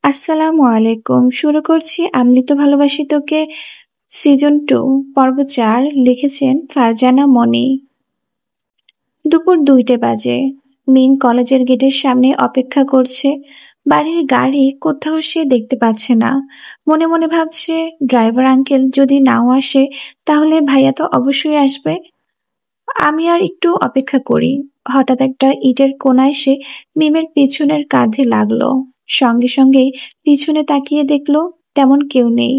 আসসালামু আলাইকুম। শুরু করছি আমি তো ভালোবাসি তোকে সিজন 2 পর্ব 4। লিখেছেন ফারজানা মনি। দুপুর 2টে বাজে। মিন কলেজের গেটের সামনে অপেক্ষা করছে। বাড়ির গাড়ি কোথাও সে দেখতে পাচ্ছে না। মনে মনে ভাবছে, ড্রাইভার আঙ্কেল যদি নাও আসে তাহলে ভাইয়া তো অবশ্যই আসবে। আমি আর একটু অপেক্ষা করি। হঠাৎ একটা ইটের কোণা এসে মিমের পিছনের কাঁধে লাগলো। সঙ্গে সঙ্গেই পিছনে তাকিয়ে দেখলো তেমন কেউ নেই।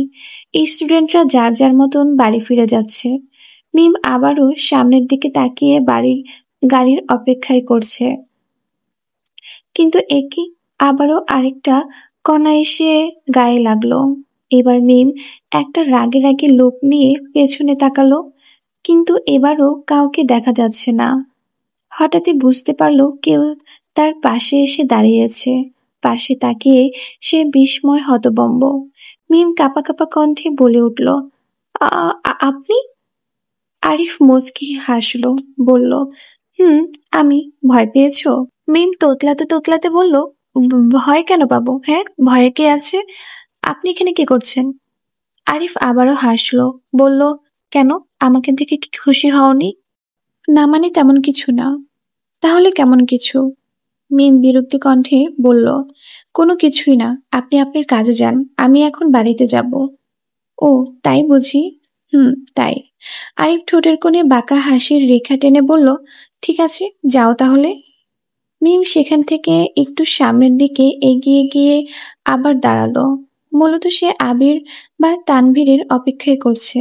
স্টুডেন্টরা যার যার মতন বাড়ি ফিরে যাচ্ছে। মিম আবারও সামনের দিকে তাকিয়ে গাড়ির অপেক্ষায় করছে। কিন্তু একি আবারও আরেকটা কণা এসে গায়ে লাগলো। এবার মিম একটা রাগে রাগে লোক নিয়ে পেছনে তাকালো, কিন্তু এবারও কাউকে দেখা যাচ্ছে না। হঠাৎই বুঝতে পারলো কেউ তার পাশে এসে দাঁড়িয়েছে। পাশে তাকিয়ে সে বিস্ময় হতভম্ব। মিম কাঁপা কাঁপা কণ্ঠে বলে উঠল, আপনি? আরিফ মুচকি হাসলো, বলল, আমি। ভয় পেয়েছো? মিম তোতলাতে তোতলাতে বলল, ভয় কেন পাবো? হ্যাঁ, ভয়ে কে আছে? আপনি এখানে কি করছেন? আরিফ আবারও হাসলো, বলল, কেন, আমাকে দেখে কি খুশি হওনি? না মানে তেমন কিছু না। তাহলে কেমন কিছু? মিম বিরক্তি কণ্ঠে বলল, কোনো কিছুই না, আপনি আপনার কাজে যান, আমি এখন বাড়িতে যাব। ও তাই বুঝি? তাই। আরিফ ঠোঁটের কোণে বাঁকা হাসির রেখা টেনে বলল, ঠিক আছে, যাও তাহলে। মিম সেখান থেকে একটু সামনের দিকে এগিয়ে গিয়ে আবার দাঁড়ালো। মূলত সে আবির বা তানভীরের অপেক্ষায় করছে।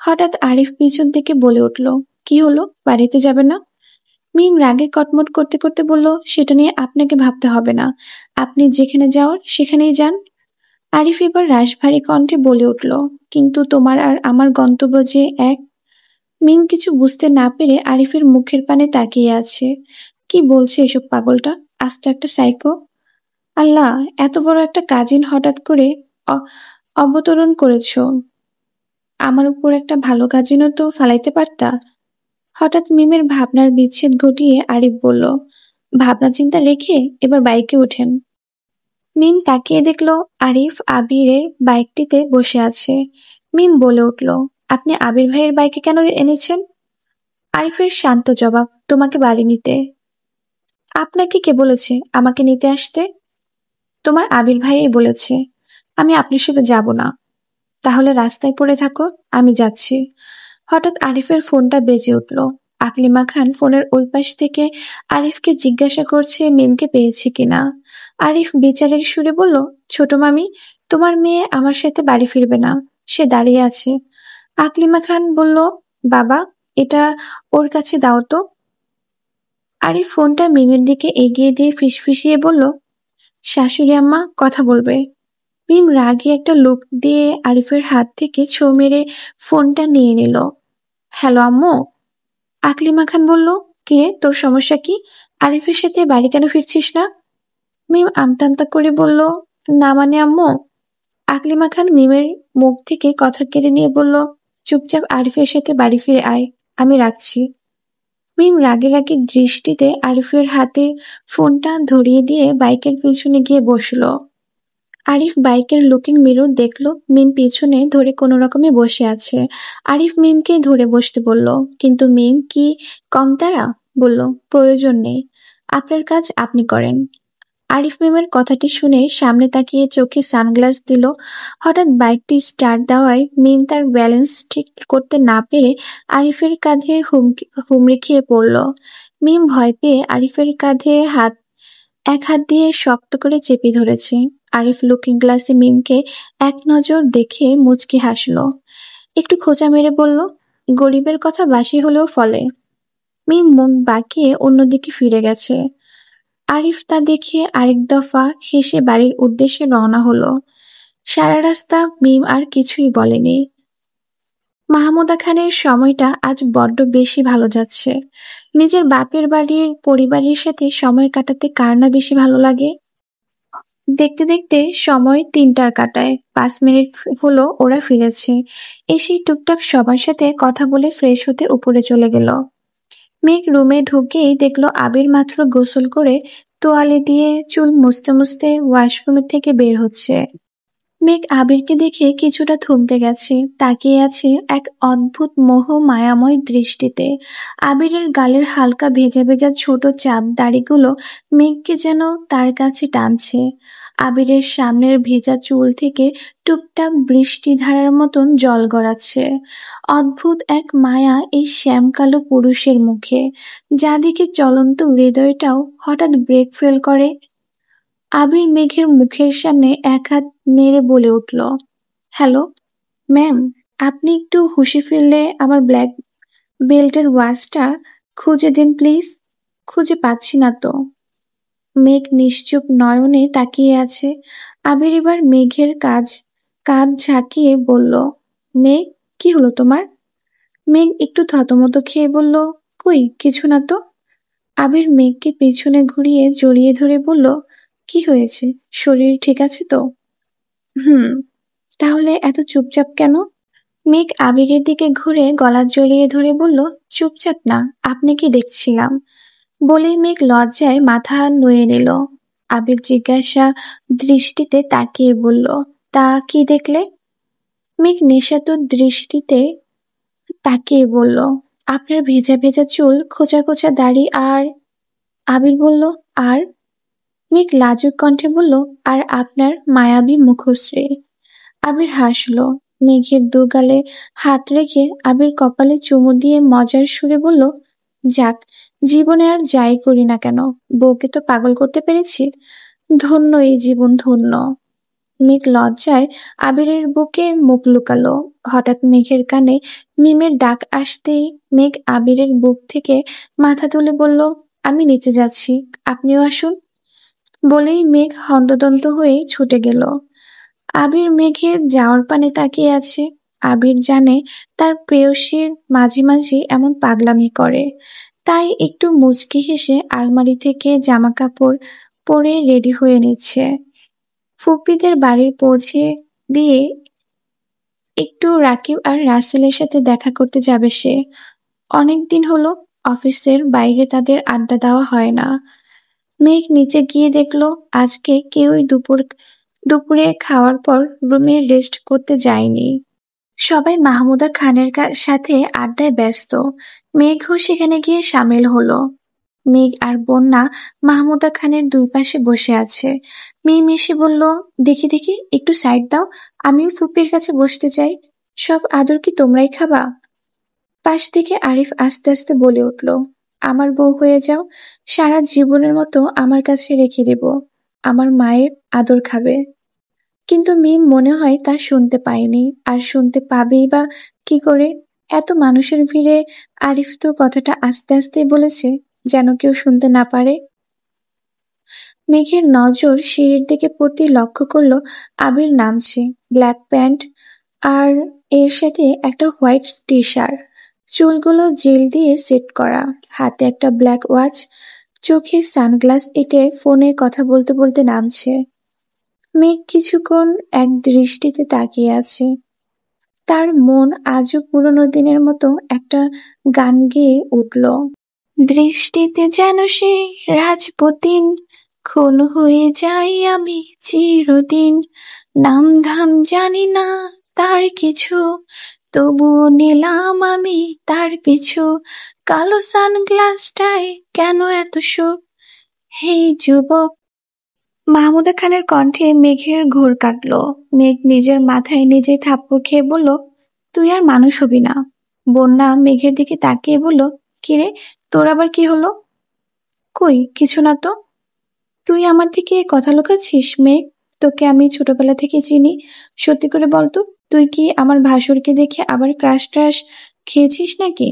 হঠাৎ আরিফ পিছন থেকে বলে উঠল, কি হলো, বাড়িতে যাবে না? মিম রাগে কটমট করতে করতে বলল, সেটা নিয়ে আপনাকে ভাবতে হবে না, আপনি যেখানে যাওয়ার সেখানেই যান। আরিফ এবার রাশভারী কণ্ঠে বলে উঠল, কিন্তু তোমার আর আমার গন্তব্য যে এক। মিম কিছু বুঝতে না পেরে আরিফের মুখের পানে তাকিয়ে আছে। কি বলছে এসব পাগলটা? আস্ত একটা সাইকো। আল্লাহ, এত বড় একটা কাজিন হঠাৎ করে অ- অবতরণ করেছ। আমার উপর একটা ভালো কাজিনও তো ফালাইতে পারতা। হঠাৎ মিমের ভাবনার বিচ্ছেদ ঘটিয়ে আরিফ বলল, ভাবনা চিন্তা রেখে এবার বাইকে ওঠেন। মিম তাকিয়ে দেখল আরিফ আবিরের বাইকটিতে বসে আছে। মিম বলে উঠল, আপনি আবির ভাইয়ের বাইকে কেন এনেছেন? আরিফের শান্ত জবাব, তোমাকে বাড়ি নিতে। আপনাকে কে বলেছে আমাকে নিতে আসতে? তোমার আবির ভাইই বলেছে। আমি আপনার সাথে যাব না। তাহলে রাস্তায় পড়ে থাকো, আমি যাচ্ছি। হঠাৎ আরিফের ফোনটা বেজে উঠল। আকলিমা খান ফোনের ওই পাশ থেকে আরিফকে জিজ্ঞাসা করছে মিমকে পেয়েছে কিনা। আরিফ বিচারের সুরে বলল, ছোট মামি, তোমার মেয়ে আমার সাথে বাড়ি ফিরবে না, সে দাঁড়িয়ে আছে। আকলিমা খান বলল, বাবা, এটা ওর কাছে দাও তো। আরিফ ফোনটা মিমের দিকে এগিয়ে দিয়ে ফিসফিসিয়ে বলল, শাশুড়ি আম্মা কথা বলবে। মিম রাগী একটা লুক দিয়ে আরিফের হাত থেকে ছোঁ মেরে ফোনটা নিয়ে নিল। হ্যালো আম্মু। আকলিমা খান বলল, কিরে, তোর সমস্যা কি? আরিফের সাথে বাড়ি কেন ফিরছিস না? মিম আমতা আমতা করে বলল, না মানে আম্মু। আকলিমা খান মিমের মুখ থেকে কথা কেড়ে নিয়ে বলল, চুপচাপ আরিফের সাথে বাড়ি ফিরে আয়, আমি রাখছি। মিম রাগে রাগে দৃষ্টিতে আরিফের হাতে ফোনটা ধরিয়ে দিয়ে বাইকের পিছনে গিয়ে বসলো। আরিফ বাইকের লুকিং মিরর দেখলো মিম পিছনে ধরে কোনো রকমে বসে আছে। আরিফ মিমকে ধরে বসতে বলল, কিন্তু মিম কি কম তারা? বলল, প্রয়োজন নেই, আপনার কাজ আপনি করেন। আরিফ মিমের কথাটি শুনে সামনে তাকিয়ে চোখে সানগ্লাস দিল। হঠাৎ বাইকটি স্টার্ট দেওয়ায় মিম তার ব্যালেন্স ঠিক করতে না পেরে আরিফের কাঁধে হুমড়ি খেয়ে পড়ল। মিম ভয় পেয়ে আরিফের কাঁধে এক হাত দিয়ে শক্ত করে চেপে ধরেছে। আরিফ লুকিং গ্লাসে মিমকে এক নজর দেখে মুচকি হাসল। একটু খোঁচা মেরে বলল, গরিবের কথা বাসি হলেও ফলে। মিম মুখ বাঁকিয়ে অন্যদিকে ফিরে গেছে। আরিফ তা দেখে আরেক দফা হেসে বাড়ির উদ্দেশ্যে রওনা হলো। সারা রাস্তা মিম আর কিছুই বলেনি। মাহমুদা খানের সময়টা আজ বড্ড বেশি ভালো যাচ্ছে। নিজের বাপের বাড়ির পরিবারের সাথে সময় কাটাতে কার না বেশি ভালো লাগে। দেখতে দেখতে সময় 3টার কাটায়। 5 মিনিট হলো ওরা ফিরেছে। এসেই টুকটাক সবার সাথে কথা বলে ফ্রেশ হতে উপরে চলে গেল। মেঘ রুমে ঢুকেই দেখলো আবির মাত্র গোসল করে তোয়ালে দিয়ে চুল মুছতে মুছতে ওয়াশরুমের থেকে বের হচ্ছে। মেঘ আবিরকে দেখে কিছুটা থমকে গেছে, তাকিয়ে আছে এক অদ্ভুত মোহ মায়াময় দৃষ্টিতে। আবিরের গালের হালকা ভেজা ভেজা ছোট চাপ দাড়িগুলো মেঘকে যেন তার কাছে টানছে। আবিরের সামনের ভেজা চুল থেকে টুপটাপ বৃষ্টিধারার মতন জল গড়াচ্ছে। অদ্ভুত এক মায়া এই শ্যামকালো পুরুষের মুখে, যা দেখে চলন্ত হৃদয়টাও হঠাৎ ব্রেক ফেল করে। আবির মেঘের মুখের সামনে এক হাত নেড়ে বলে উঠল, হ্যালো ম্যাম, আপনি একটু হুঁশে ফিরলে আমার ব্ল্যাক বেল্টের ওয়াচটা খুঁজে দিন প্লিজ। খুঁজে পাচ্ছি না তো। মেঘ নিশ্চুপ নয়নে তাকিয়ে আছে। আবির এবার মেঘের কাঁধ ঝাঁকিয়ে বলল, মেঘ, কি হলো তোমার? মেঘ একটু থতমত খেয়ে বলল, কই কিছু না তো। আবির মেঘকে পেছনে ঘুরিয়ে জড়িয়ে ধরে বলল, কি হয়েছে, শরীর ঠিক আছে তো? হুম। তাহলে এত চুপচাপ কেন? মেঘ আবিরের দিকে ঘুরে গলা জড়িয়ে ধরে বলল, চুপচাপ না, আপনাকে দেখছিলাম। বলেই মেঘ লজ্জায় মাথা নুয়ে নিল। আবির জিজ্ঞাসা দৃষ্টিতে তাকিয়ে বলল, তা কি দেখলে? মেঘ নেশাতুর দৃষ্টিতে তাকিয়ে বলল, আপনার ভেজা ভেজা চুল, খোঁচা খোঁচা দাড়ি আর। আবির বলল, আর? মেঘ লাজুক কণ্ঠে বলল, আর আপনার মায়াবী মুখশ্রী। আবির হাসল। মেঘের দুগালে হাত রেখে আবির কপালে চুমু দিয়ে মজার সুরে বলল, যাক, জীবনে আর যাই করি না কেন, বউকে তো পাগল করতে পেরেছি। ধন্য এই জীবন, ধন্য। মেঘ লজ্জায় আবিরের বুকে মুখ লুকালো। হঠাৎ মেঘের কানে মিমের ডাক আসতেই মেঘ আবিরের বুক থেকে মাথা তুলে বলল, আমি নিচে যাচ্ছি, আপনিও আসুন। বলেই মেঘ হন্তদন্ত হয়ে ছুটে গেল। আবির মেঘের যাওয়ার পানে তাকিয়ে আছে। আবির জানে তার প্রেয়সীর মাঝে মাঝে এমন পাগলামি করে, তাই একটু মুচকি হেসে আলমারি থেকে জামা কাপড় পরে রেডি হয়ে নিচ্ছে। ফুপ্পিদের বাড়ির পৌঁছে দিয়ে একটু রাকিব আর রাসেলের সাথে দেখা করতে যাবে সে। অনেক দিন হলো অফিসের বাইরে তাদের আড্ডা দেওয়া হয় না। মেঘ নিচে গিয়ে দেখলো আজকে কেউই দুপুরে খাওয়ার পর রুমে রেস্ট করতে যায়নি। সবাই মাহমুদা খানের সাথে আড্ডায় ব্যস্ত। মেঘও সেখানে গিয়ে সামিল হলো। মেঘ আর বন্যা মাহমুদা খানের দুই পাশে বসে আছে। মিম এসে বলল, দেখি দেখি একটু সাইড দাও, আমিও ফুপির কাছে বসতে চাই। সব আদর কি তোমরাই খাবা? পাশ থেকে আরিফ আস্তে আস্তে বলে উঠল, আমার বউ হয়ে যাও, সারা জীবনের মতো আমার কাছে রেখে দেব, আমার মায়ের আদর খাবে। কিন্তু মিম মনে হয় তা শুনতে পায়নি, আর শুনতে পাবেই বা কি করে? এত মানুষের ভিড়ে আরিফ তো কথাটা আস্তে আস্তে বলেছে, যেন কেউ শুনতে না পারে। মেঘের নজর সিঁড়ির দিকে পড়তেই লক্ষ্য করলো আবির নামছে, ব্ল্যাক প্যান্ট আর এর সাথে একটা হোয়াইট টি শার্ট, চুলগুলো জেল দিয়ে সেট করা, হাতে একটা ব্ল্যাক ওয়াচ, চোখে সানগ্লাস এঁটে ফোনে কথা বলতে বলতে নামছে। মেঘ কিছুক্ষণ এক দৃষ্টিতে তাকিয়ে আছে। তার মন আজও পুরনো দিনের মতো একটা গান গেয়ে উঠল, দৃষ্টিতে যেন সে রাজপতিন, খুন হয়ে যাই আমি চিরদিন, নাম ধাম জানি না তার কিছু, তবুও নিলাম আমি তার পিছু, কালো সানগ্লাসটায় কেন এত শোক, হেই যুবক। মাহমুদা খানের কণ্ঠে মেঘের ঘোর কাটল। মেঘ নিজের মাথায় নিজেই থাপ্পড় খেয়ে বলল, তুই আর মানুষ হবি না। বন্যা মেঘের দিকে তাকিয়ে বলল, কিরে, তোর আবার কি হলো? কই কিছু না তো। তুই আমার থেকে কথা লুকাচ্ছিস মেঘ? তোকে আমি ছোটবেলা থেকে চিনি, সত্যি করে বলতো, তুই কি আমার ভাসুরকে দেখে আবার ক্রাশ ট্রাশ খেয়েছিস নাকি?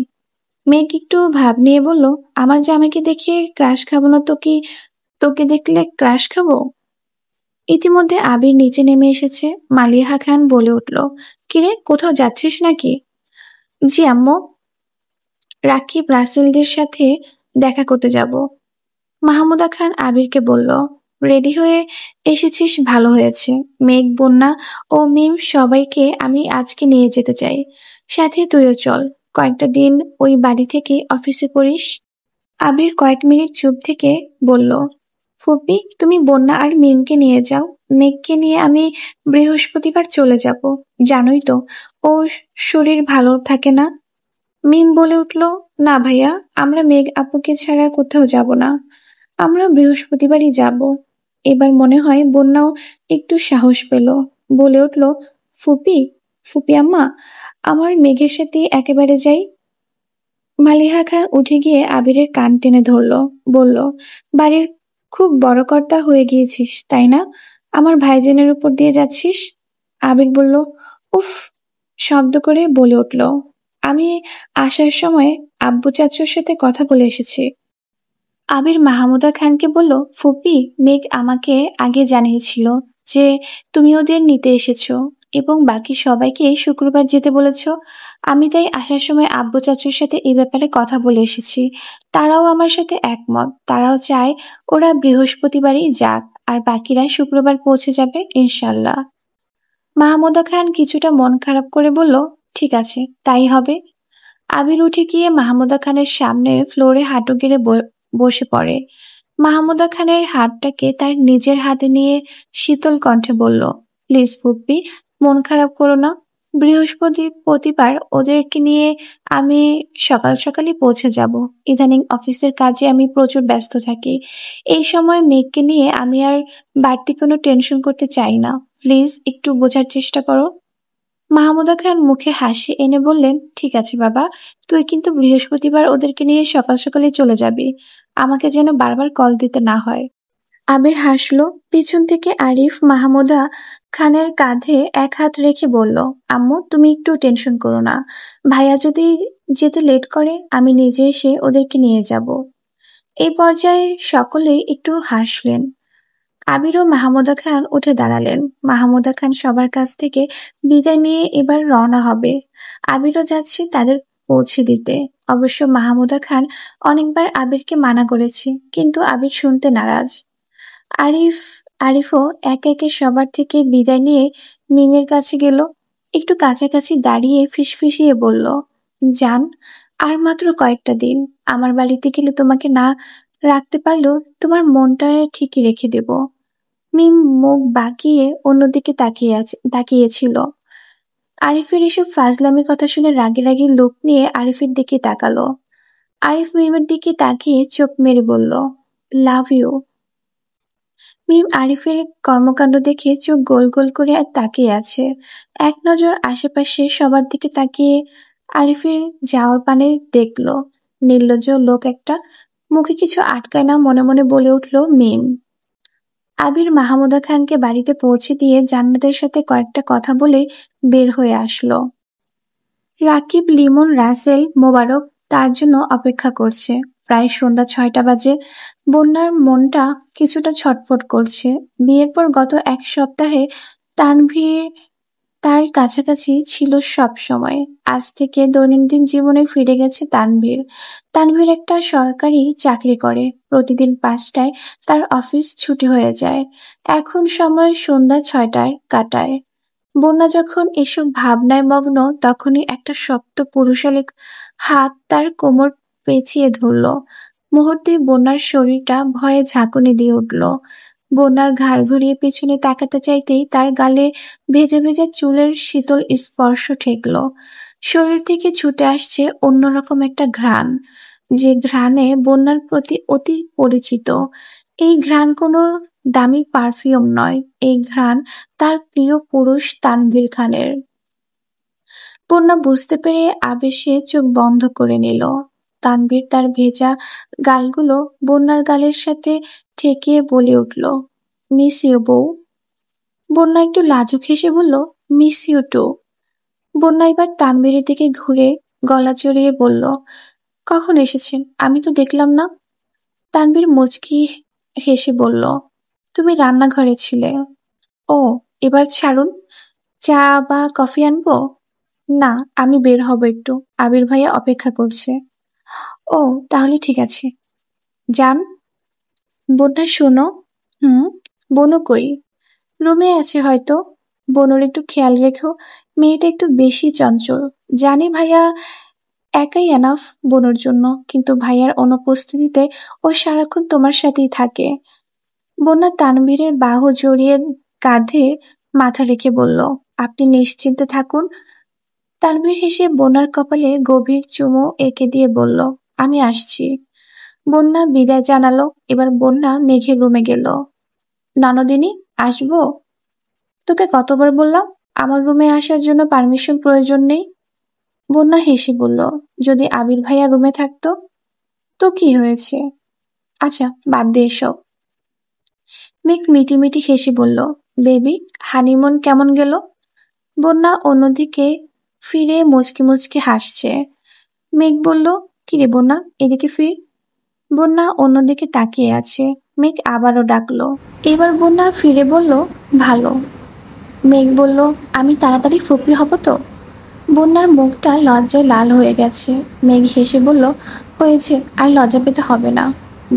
মেঘ একটু ভাব নিয়ে বলল, আমার জামাইকে দেখে ক্রাশ খাবো না তো কি তোকে দেখলে ক্রাশ খাবো? ইতিমধ্যে আবির নিচে নেমে এসেছে। মালিহা খান বলে উঠল, কিরে, কোথাও যাচ্ছিস নাকি? জি আম্মু, রাকিব রাসেলদের সাথে দেখা করতে যাব। মাহমুদা খান আবিরকে বলল, রেডি হয়ে এসেছিস, ভালো হয়েছে। মেঘ, বন্যা ও মিম সবাইকে আমি আজকে নিয়ে যেতে চাই, সাথে তুইও চল, কয়েকটা দিন ওই বাড়ি থেকে অফিসে করিস। আবির কয়েক মিনিট চুপ থেকে বলল, ফুপি, তুমি বন্যা আর মিমকে নিয়ে যাও। মেঘকে নিয়ে আমি বৃহস্পতিবার চলে যাব। জানোই তো, ও শরীর ভালো থাকে না। মিম বলে উঠল, না ভাইয়া, আমরা মেঘ আপুকে ছাড়া কোথাও যাব না। আমরা বৃহস্পতিবারই যাব। এবার মনে হয় বন্যাও একটু সাহস পেল, বলে উঠল, ফুপি, ফুপি আম্মা, আমার মেঘের সাথে একেবারে যাই। মালিহা খান উঠে গিয়ে আবিরের কান টেনে ধরল, বলল, বাড়ির খুব বড় কর্তা হয়ে গিয়েছিস তাই না? আমার ভাইজানের উপর দিয়ে যাচ্ছিস। আবির বলল, উফ, শব্দ করে বলে উঠল, আমি আসার সময় আব্বু চাচুর সাথে কথা বলে এসেছি। আবির মাহমুদা খানকে বলল, ফুপি, মেঘ আমাকে আগে জানিয়েছিল যে তুমি ওদের নিতে এসেছো এবং বাকি সবাইকে শুক্রবার যেতে বলেছো। আমি তাই আসার সময় আব্বু চাচুর সাথে এই ব্যাপারে কথা বলে এসেছি। তারাও আমার সাথে একমত। তারাও চায় ওরা বৃহস্পতিবারই যাক আর বাকিরা শুক্রবার পৌঁছে যাবে ইনশাল্লাহ। মাহমুদা খান কিছুটা মন খারাপ করে বলল, ঠিক আছে, তাই হবে। আবির উঠে গিয়ে মাহমুদা খানের সামনে ফ্লোরে হাঁটু গেড়ে বসে পড়ে। মাহমুদা খানের হাতটাকে তার নিজের হাতে নিয়ে শীতল কণ্ঠে বলল, প্লিজ ফুপ্পি, মন খারাপ করো না। বৃহস্পতিবার ওদেরকে নিয়ে আমি সকাল সকালই পৌঁছে যাব। ইদানিং অফিসের কাজে আমি প্রচুর ব্যস্ত থাকি। এই সময় মেঘকে নিয়ে আমি আর বাড়তি কোনো টেনশন করতে চাই না। প্লিজ একটু বোঝার চেষ্টা করো। মাহমুদা খান মুখে হাসি এনে বললেন, ঠিক আছে বাবা, তুই কিন্তু বৃহস্পতিবার ওদেরকে নিয়ে সকাল সকালে চলে যাবি। আমাকে যেন বারবার কল দিতে না হয়। আবির হাসলো। পিছন থেকে আরিফ মাহমুদা খানের কাঁধে এক হাত রেখে বলল, আম্মু, তুমি একটু টেনশন করো না। ভাইয়া যদি যেতে লেট করে আমি নিজে এসে ওদেরকে নিয়ে যাব। এই পর্যায়ে সকলেই একটু হাসলেন। আবির ও মাহমুদা খান উঠে দাঁড়ালেন। মাহমুদা খান সবার কাছ থেকে বিদায় নিয়ে এবার রওনা হবে। আবিরও যাচ্ছে তাদের পৌঁছে দিতে। অবশ্য মাহমুদা খান অনেকবার আবিরকে মানা করেছে, কিন্তু আবির শুনতে নারাজ। আরিফও একে একে সবার থেকে বিদায় নিয়ে মিমের কাছে গেল। একটু কাছাকাছি দাঁড়িয়ে ফিসফিসিয়ে বলল, জান, আর মাত্র কয়েকটা দিন। আমার বাড়িতে গেলে তোমাকে না রাখতে পারলেও তোমার মনটা ঠিকই রেখে দেব। মিম মুখ বাঁকিয়ে অন্যদিকে তাকিয়েছিল। আরিফের এসব ফাজলামি কথা শুনে রাগে রাগে লোক নিয়ে আরিফের দিকে তাকালো। আরিফ মিমের দিকে তাকিয়ে চোখ মেরে বলল, লাভ ইউ। মিম আরিফের কর্মকাণ্ড দেখে চোখ গোল গোল করে তাকিয়ে আছে। এক নজর আশেপাশে সবার দিকে তাকিয়ে আরিফের যাওয়ার পানে দেখল। নির্লজ্জ লোক একটা, মুখে কিছু আটকায় না মনে মনে বলে উঠল মিম। আবির মাহমুদা খানকে বাড়িতে পৌঁছে দিয়ে জান্নাতের সাথে কয়েকটা কথা বলে বের হয়ে আসলো। রাকিব, লিমন, রাসেল, মোবারক তার জন্য অপেক্ষা করছে। প্রায় সন্ধ্যা 6টা বাজে। বন্যার মনটা কিছুটা ছটফট করছে। বিয়ের পর গত এক সপ্তাহে তানভীর তার কাছাকাছি ছিল সব সময়। আজ থেকে দৈনন্দিন জীবনে ফিরে গেছে তানভীর। তানভীর একটা সরকারি চাকরি করে। প্রতিদিন 5টায় তার অফিস ছুটি হয়ে যায়। এখন সময় সন্ধ্যা 6টায় কাটায়। বন্যা যখন এসব ভাবনায় মগ্ন, তখনই একটা শক্ত পুরুষালী হাত তার কোমর পেঁচিয়ে ধরল। মুহূর্তেই বন্যার শরীরটা ভয়ে ঝাঁকুনি দিয়ে উঠল। বন্যার ঘাড় ঘুরিয়ে পেছনে তাকাতে চাইতেই তার গালে ভেজা ভেজা চুলের শীতল স্পর্শ ঠেকল। শরীর থেকে ছুটে আসছে অন্যরকম একটা ঘ্রাণ, যে ঘ্রাণে বন্যার প্রতি অতি পরিচিত। এই ঘ্রাণ কোনো দামি পারফিউম নয়, এই ঘ্রাণ তার প্রিয় পুরুষ তানভীর খানের। বন্যা বুঝতে পেরে আবেশে চোখ বন্ধ করে নিল। তানভীর তার ভেজা গালগুলো বন্যার গালের সাথে ঠেকিয়ে বলে উঠল, মিস ইউ বউ। বন্যা একটু লাজুক হেসে বলল, মিস ইউ টু। বন্যা এবার তানভীরের দিকে ঘুরে গলা চড়িয়ে বলল, কখন এসেছেন? আমি তো দেখলাম না। তানভীর মুচকি হেসে বলল, তুমি রান্নাঘরে ছিলে। ও, এবার ছাড়ুন। চা বা কফি আনবো? না, আমি বের হব একটু, আবির ভাইয়া অপেক্ষা করছে। ও, তাহলে ঠিক আছে, যান। বন্যা, শোনো। হুম। বনু কই? রুমে আছে হয়তো। বনুর একটু খেয়াল রেখো, মেয়েটা একটু বেশি চঞ্চল। জানি ভাইয়া একাই এনাফ বনুর জন্য, কিন্তু ভাইয়ার অনুপস্থিতিতে ও সারাক্ষণ তোমার সাথেই থাকে। বন্যা তানভীরের বাহু জড়িয়ে কাঁধে মাথা রেখে বলল, আপনি নিশ্চিন্তে থাকুন। তানভীর হেসে বন্যার কপালে গভীর চুমু এঁকে দিয়ে বলল, আমি আসছি। বন্যা বিদায় জানালো। এবার বন্যা মেঘের রুমে গেল। ননদিনী, আসবো? তোকে কতবার বললাম আমার রুমে আসার জন্য পারমিশন প্রয়োজন নেই? বন্যা হেসে বলল, যদি আবির ভাইয়া রুমে থাকতো? তো কি হয়েছে? আচ্ছা, বাদ দে এসব। মেঘ মিটিমিটি হেসে বলল, বেবি, হানিমুন কেমন গেল? বন্যা অন্যদিকে ফিরে মুচকি মুচকি হাসছে। মেঘ বলল, কিরে বন্যা, এদিকে ফির। বন্যা অন্যদিকে তাকিয়ে আছে। মেঘ আবারও ডাকলো। এবার বন্যা ফিরে বলল, ভালো। মেঘ বলল, আমি তাড়াতাড়ি ফুপি হব তো? বন্যার মুখটা লজ্জায় লাল হয়ে গেছে। মেঘ হেসে বলল, হয়েছে, আর লজ্জা পেতে হবে না।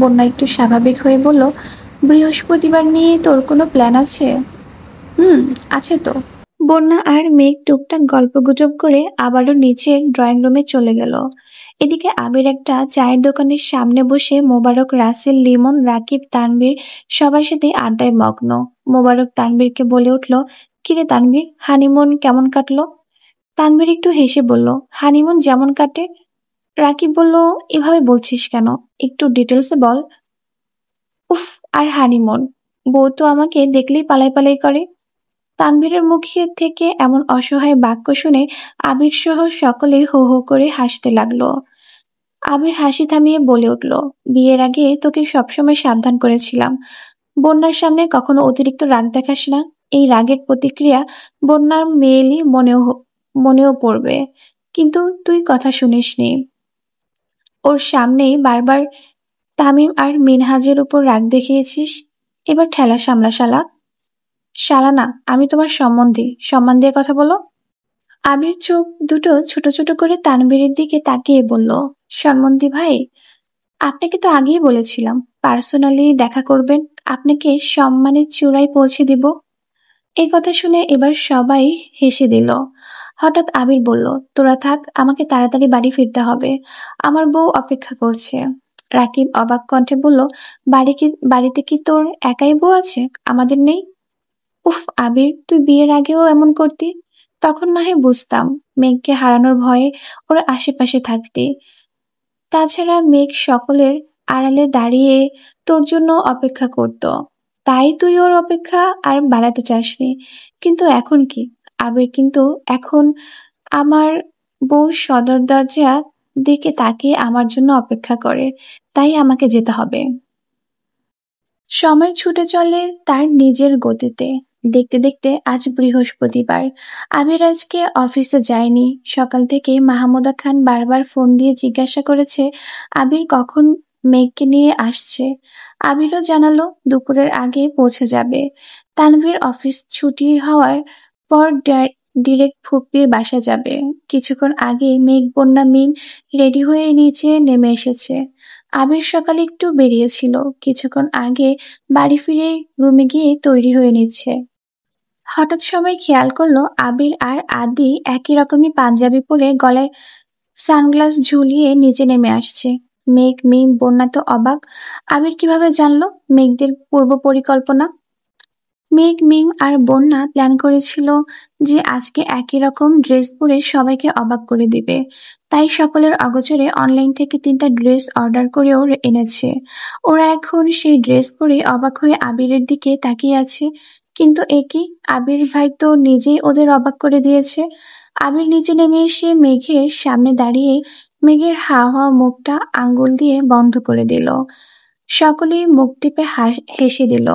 বন্যা একটু স্বাভাবিক হয়ে বলল, বৃহস্পতিবার নিয়ে তোর কোনো প্ল্যান আছে? হুম, আছে তো। বন্যা আর মেঘ টুকটাক গল্পগুজব করে আবারও নিচের ড্রয়িং রুমে চলে গেল। এদিকে আবির একটা চায়ের দোকানের সামনে বসে মোবারক, রাসেল, লিমন, রাকিব, তানভীর সবার সাথে আড্ডায় মগ্ন। মোবারক তানভীরকে বলে উঠল, কিরে তানভীর, হানিমুন কেমন কাটলো? তানভীর একটু হেসে বলল, হানিমুন যেমন কাটে। রাকিব বলল, এভাবে বলছিস কেন, একটু ডিটেলসে বল। উফ, আর হানিমুন, বউ তো আমাকে দেখলেই পালাই পালাই করে। তানভীরের মুখে থেকে এমন অসহায় বাক্য শুনে আবির সহ সকলেই হো হো করে হাসতে লাগলো। আবির হাসি থামিয়ে বলে উঠল, বিয়ের আগে তোকে সবসময় সাবধান করেছিলাম, বন্যার সামনে কখনো অতিরিক্ত রাগ দেখাস না। এই রাগের প্রতিক্রিয়া বন্যার মেয়েলি মনেও পড়বে, কিন্তু তুই কথা শুনিসনি। ওর সামনেই বারবার তামিম আর মিনহাজের উপর রাগ দেখিয়েছিস। এবার ঠেলা সামলা শালা। শালা না, আমি তোমার সম্বন্ধী, সম্মান দিয়ে কথা বলো। আবির চোখ দুটো ছোট ছোট করে তানভীরের দিকে তাকিয়ে বলল, সম্বন্ধী ভাই, আপনাকে তো আগেই বলেছিলাম পার্সোনালি দেখা করবেন, আপনাকে সম্মানের চূড়ায় পৌঁছে দিব। এই কথা শুনে এবার সবাই হেসে দিল। হঠাৎ আবির বলল, তোরা থাক, আমাকে তাড়াতাড়ি বাড়ি ফিরতে হবে, আমার বউ অপেক্ষা করছে। রাকিব অবাক কণ্ঠে বলল, বাড়িতে কি তোর একাই বউ আছে, আমাদের নেই? উফ আবির, তুই বিয়ের আগেও এমন করতি, তখন না হয় বুঝতাম মেঘকে হারানোর ভয়ে ওর আশেপাশে থাকতি। তাছাড়া মেঘ সকলের আড়ালে দাঁড়িয়ে তোর জন্য অপেক্ষা করত, তাই তুই ওর অপেক্ষা আর বাড়াতে চাসনি। কিন্তু এখন কি আবির, কিন্তু এখন আমার বউ সদর দরজা দিকে তাকিয়ে আমার জন্য অপেক্ষা করে, তাই আমাকে যেতে হবে। সময় ছুটে চলে তার নিজের গতিতে। দেখতে দেখতে আজ বৃহস্পতিবার। আবির আজকে অফিসে যায়নি। সকাল থেকে মাহমুদা খান বারবার ফোন দিয়ে জিজ্ঞাসা করেছে আবির কখন মেঘকে নিয়ে আসছে। আবিরও জানালো দুপুরের আগে পৌঁছে যাবে। তানভীর অফিস ছুটি হওয়ার পর ডিরেক্ট ফুপ্পির বাসা যাবে। কিছুক্ষণ আগে মেঘ, বন্যা, মিম রেডি হয়ে নিচে নেমে এসেছে। আবির সকালে একটু বেরিয়েছিল, কিছুক্ষণ আগে বাড়ি ফিরে রুমে গিয়ে তৈরি হয়ে নিচ্ছে। হঠাৎ সবাই খেয়াল করলো আবির আর আদি একই রকমই পাঞ্জাবি পরে গলায় সানগ্লাস ঝুলিয়ে নিচে নেমে আসছে। মেঘ, মিম, বন্যা তো অবাক, আবির কিভাবে জানলো মেঘদের পূর্ব পরিকল্পনা। মেঘ, মিম আর বন্যা প্ল্যান করেছিল যে আজকে একই রকম ড্রেস পরে সবাইকে অবাক করে দিবে, তাই সকলের অগোচরে অনলাইন থেকে 3টা ড্রেস অর্ডার করেও এনেছে। ওরা এখন সেই ড্রেস পরে অবাক হয়ে আবিরের দিকে তাকিয়ে আছে। কিন্তু এ কি, আবির ভাই তো নিজেই ওদের অবাক করে দিয়েছে। আবির নিচে নেমে এসে মেঘের সামনে দাঁড়িয়ে মেঘের হাওয়া মুখটা আঙ্গুল দিয়ে বন্ধ করে দিল। সকলেই মুখ টিপে হেসে দিল।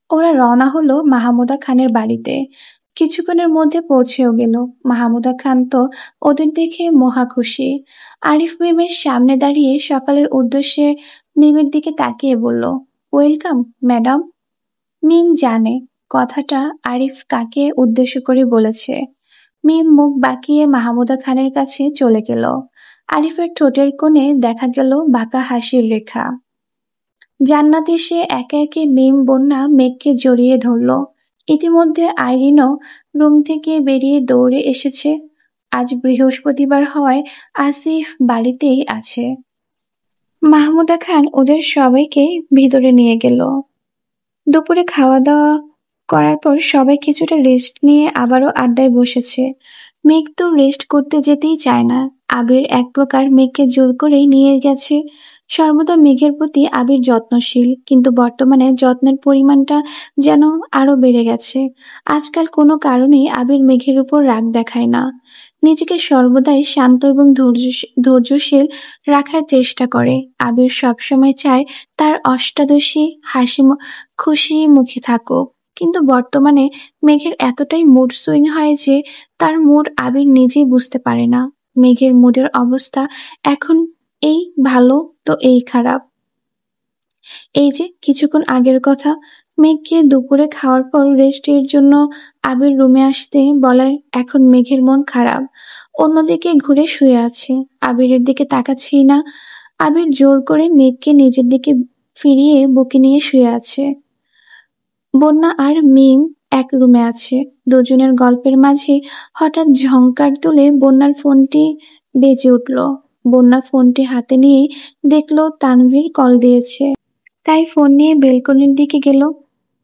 ওরা রওনা হলো মাহমুদা খানের বাড়িতে। কিছুক্ষণের মধ্যে পৌঁছেও গেল। মাহমুদা খান তো ওদের দেখে মহা খুশি। আরিফ মিমের সামনে দাঁড়িয়ে সকালের উদ্দেশ্যে মিমের দিকে তাকিয়ে বলল, ওয়েলকাম ম্যাডাম। মিম জানে কথাটা আরিফ কাকে উদ্দেশ্য করে বলেছে। মিম মুখ বাঁকিয়ে মাহমুদা খানের কাছে চলে গেল। আরিফের ঠোঁটের কোণে দেখা গেল বাঁকা হাসির রেখা। জান্নাত এসে একে একে মিম, বন্যা, মেঘকে জড়িয়ে ধরল। ইতিমধ্যে আইরিনও রুম থেকে বেরিয়ে দৌড়ে এসেছে। আজ বৃহস্পতিবার হওয়ায় আসিফ বাড়িতেই আছে। মাহমুদা খান ওদের সবাইকে ভিতরে নিয়ে গেল। দুপুরে খাওয়া দাওয়া করার পর সবাই কিছুটা রেস্ট নিয়ে আবারও আড্ডায় বসেছে। মেঘ তো রেস্ট করতে যেতেই চায় না। আবির এক প্রকার মেঘকে জোর করেই নিয়ে গেছে। সর্বদা মেঘের প্রতি আবির যত্নশীল, কিন্তু বর্তমানে যত্নের পরিমাণটা যেন আরো বেড়ে গেছে। আজকাল কোনো কারণেই আবির মেঘের উপর রাগ দেখায় না। নিজেকে সর্বদাই শান্ত এবং ধৈর্যশীল রাখার চেষ্টা করে। আবির সবসময় চায় তার অষ্টাদশী খুশি মুখে থাকুক। কিন্তু বর্তমানে মেঘের এতটাই মুড সুইং হয় যে তার মুড আবির নিজেই বুঝতে পারে না। মেঘের মুডের অবস্থা এখন এই ভালো তো এই খারাপ। এই যে কিছুক্ষণ আগের কথা, মেঘকে দুপুরে খাওয়ার পর রেস্টের জন্য আবির রুমে আসতে বলায় এখন মেঘের মন খারাপ। অন্যদিকে ঘুরে শুয়ে আছে, আবিরের দিকে তাকাচ্ছেই না। আবির জোর করে মেঘকে নিজের দিকে ফিরিয়ে বুকে নিয়ে শুয়ে আছে। বন্যা আর মিম এক রুমে আছে। দুজনের গল্পের মাঝে হঠাৎ ঝংকার তুলে বন্যার ফোনটি বেজে উঠল। বন্যা ফোনটি হাতে নিয়ে দেখলো তানভীর কল দিয়েছে। তাই ফোন নিয়ে বেলকনির দিকে গেল।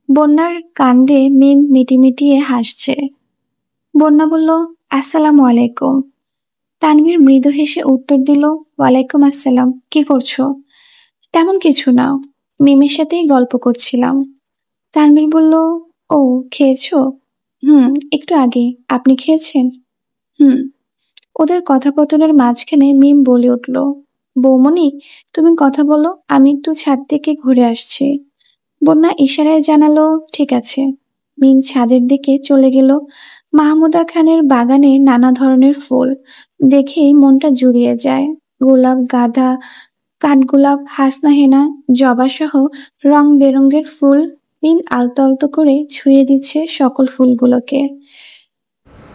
বন্যার কাণ্ডে মিম মিটিমিটিয়ে হাসছে। বন্যা বলল, আসসালামু আলাইকুম। তানভীর মৃদু হেসে উত্তর দিল, ওয়ালাইকুম আসসালাম। কি করছো? তেমন কিছু না, মিমের সাথেই গল্প করছিলাম। তানভীর বলল, ও খেয়েছো? একটু আগে। আপনি খেয়েছেন? হুম। ওদের কথোপকথনের মাঝখানে মিম বলে উঠল, বৌমনি তুমি কথা বলো, আমি একটু ছাদ থেকে ঘুরে আসছি। বন্যা ইশারায় জানালো, ঠিক আছে। মিম ছাদের দিকে চলে গেল। মাহমুদা খানের বাগানে নানা ধরনের ফুল দেখেই মনটা জুড়িয়ে যায়। গোলাপ, গাঁদা, কাঠগোলাপ, হাসনা হেনা, জবা সহ রং বেরঙের ফুল। মিম আলতো আলতো করে ছুঁয়ে দিচ্ছে সকল ফুলগুলোকে।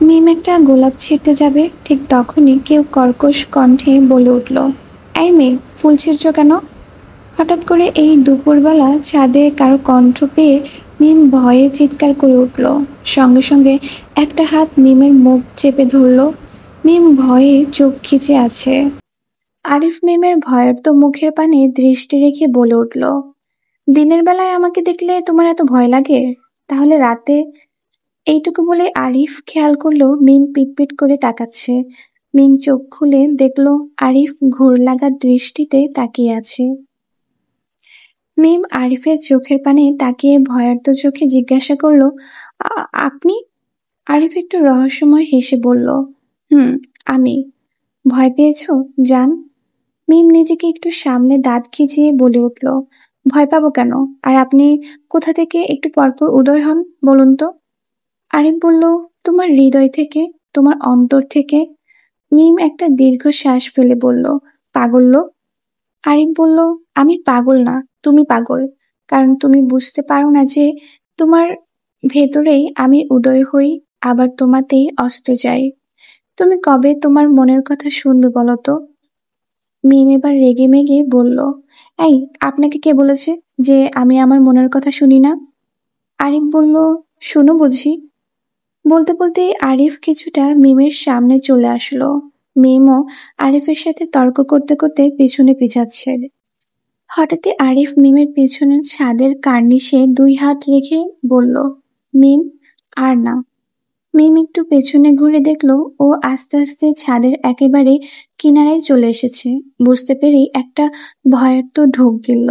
মিম একটা গোলাপ ছিঁড়তে যাবে, ঠিক তখনই কেউ কর্কশ কণ্ঠে বলে উঠল, এই মেয়ে, ফুল ছিঁড়ছ কেন? হঠাৎ করে এই দুপুরবেলা ছাদে কারো কণ্ঠ পেয়ে মিম ভয়ে চিৎকার করে উঠল। সঙ্গে সঙ্গে একটা হাত মিমের মুখ চেপে ধরল। মিম ভয়ে চোখ খিচে আছে। আরিফ মিমের ভয়ার্ত মুখের পানে দৃষ্টি রেখে বলে উঠল, দিনের বেলায় আমাকে দেখলে তোমার এত ভয় লাগে, তাহলে রাতে? এইটুকু বলে আরিফ খেয়াল করলো মিম পিটপিট করে তাকাচ্ছে। মিম চোখ খুলে দেখলো আরিফ ঘোর লাগা দৃষ্টিতে তাকিয়ে আছে। মিম আরিফের চোখের পানে তাকিয়ে ভয়ার্ত চোখে জিজ্ঞাসা করলো, আপনি? আরিফ একটু রহস্যময় হেসে বলল, আমি। ভয় পেয়েছো জান? মিম নিজেকে একটু সামনে দাঁত খিচিয়ে বলে উঠল, ভয় পাবো কেন? আর আপনি কোথা থেকে একটু পরপর উদয় হন বলুন তো? আরিফ বলল, তোমার হৃদয় থেকে, তোমার অন্তর থেকে। মিম একটা দীর্ঘ শ্বাস ফেলে বলল, পাগল লোক। আরিফ বলল, আমি পাগল না, তুমি পাগল। কারণ তুমি বুঝতে পারো না যে তোমার ভেতরেই আমি উদয় হই, আবার তোমাতেই অস্ত যাই। তুমি কবে তোমার মনের কথা শুনবে বলো তো? মিম এবার রেগে মেগে বলল, এই, আপনাকে কে বলেছে যে আমি আমার মনের কথা শুনি না? আরিফ বলল, শোনো বুঝি। বলতে বলতে আরিফ কিছুটা মিমের সামনে চলে আসলো। মিমও আরিফের সাথে তর্ক করতে করতে পিছনে পিছাচ্ছে। হঠাৎই আরিফ মিমের পিছনের ছাদের কার্নিশে দুই হাত রেখে বলল, মিম, আর না। মিম একটু পেছনে ঘুরে দেখলো ও আস্তে আস্তে ছাদের একেবারে কিনারায় চলে এসেছে। বুঝতে পেরেই একটা ভয়ার্ত ঢোক গিলল।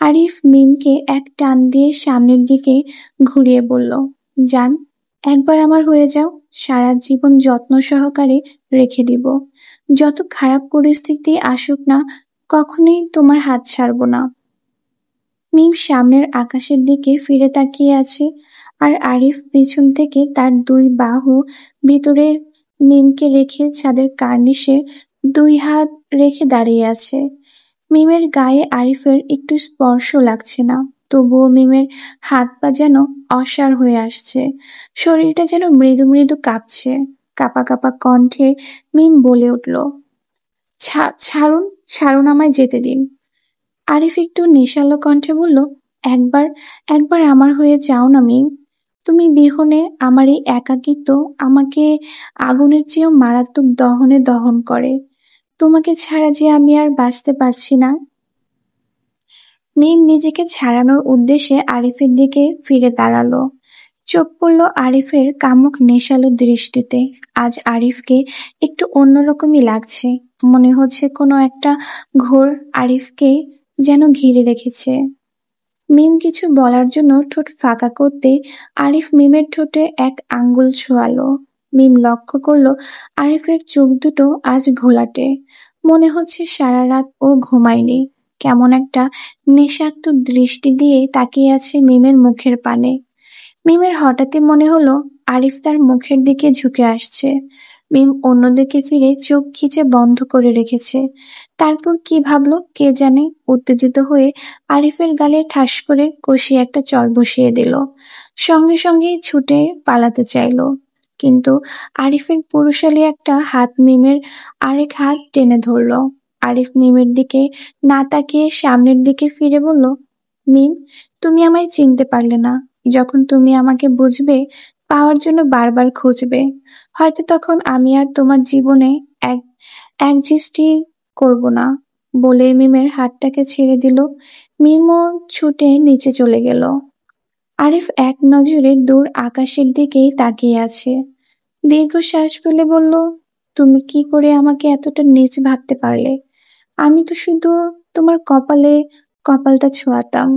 আরিফ মিমকে এক টান দিয়ে সামনের দিকে ঘুরিয়ে বলল, জান, একবার আমার হয়ে যাও, সারা জীবন যত্ন সহকারে রেখে দিব। যত খারাপ পরিস্থিতি আসুক না, কখনোই তোমার হাত ছাড়বো না। মিম সামনের আকাশের দিকে ফিরে তাকিয়ে আছে, আর আরিফ পিছন থেকে তার দুই বাহু ভিতরে মিমকে রেখে ছাদের কার্নিশে দুই হাত রেখে দাঁড়িয়ে আছে। মিমের গায়ে আরিফের একটু স্পর্শ লাগছে না, তবুও মিমের হাত পা যেন অসাড় হয়ে আসছে। শরীরটা যেন মৃদু মৃদু কাঁপছে। কাঁপা কাঁপা কণ্ঠে মিম বলে উঠল, ছাড়ুন, ছাড়ুন, আমায় যেতে দিন। আরিফ একটু নেশালো কণ্ঠে বলল, একবার একবার আমার হয়ে যাও না মিম। তুমি বিহনে আমার এই একাকিত্ব আমাকে আগুনের চেয়েও মারাত্মক দহনে দহন করে। তোমাকে ছাড়া যে আমি আর বাঁচতে পারছি না। মিম নিজেকে ছাড়ানোর উদ্দেশ্যে আরিফের দিকে ফিরে দাঁড়ালো। চোখ পড়ল আরিফের কামুক নেশালো দৃষ্টিতে। আজ আরিফকে একটু অন্যরকমই লাগছে। মনে হচ্ছে কোনো একটা ঘোর আরিফকে যেন ঘিরে রেখেছে। মিম কিছু বলার জন্য ঠোঁট ফাঁকা করতে আরিফ মিমের ঠোঁটে এক আঙ্গুল ছোঁয়ালো। মিম লক্ষ্য করল আরিফের চোখ দুটো আজ ঘোলাটে। মনে হচ্ছে সারা রাত ও ঘুমায়নি। কেমন একটা নেশাক্ত দৃষ্টি দিয়ে তাকিয়ে আছে মিমের মুখের পানে। মিমের হঠাৎই মনে হলো আরিফ তার মুখের দিকে ঝুঁকে আসছে। মিম অন্যদিকে ফিরে চোখ খিচে বন্ধ করে রেখেছে। তারপর কি ভাবলো কে জানে, উত্তেজিত হয়ে আরিফের গালে ঠাস করে কষিয়ে একটা চড় বসিয়ে দিল। সঙ্গে সঙ্গেই ছুটে পালাতে চাইলো, কিন্তু আরিফের পুরুষালী একটা হাত মিমের আরেক হাত টেনে ধরলো। আরিফ মিমের দিকে না তাকিয়ে সামনের দিকে ফিরে বলল, মিম, তুমি আমায় চিনতে পারলে না। যখন তুমি আমাকে বুঝবে, পাওয়ার জন্য বারবার খুঁজবে, হয়তো তখন আমি আর তোমার জীবনে এক একজিস্টই করব না। বলে মিমের হাতটাকে ছেড়ে দিল। মিমও ছুটে নিচে চলে গেল। আরিফ এক নজরে দূর আকাশের দিকেই তাকিয়ে আছে। দীর্ঘশ্বাস ফেলে বলল, তুমি কি করে আমাকে এতটা নীচ ভাবতে পারলে? আমি তো শুধু তোমার কপালে কপালটা ছোঁয়াতাম।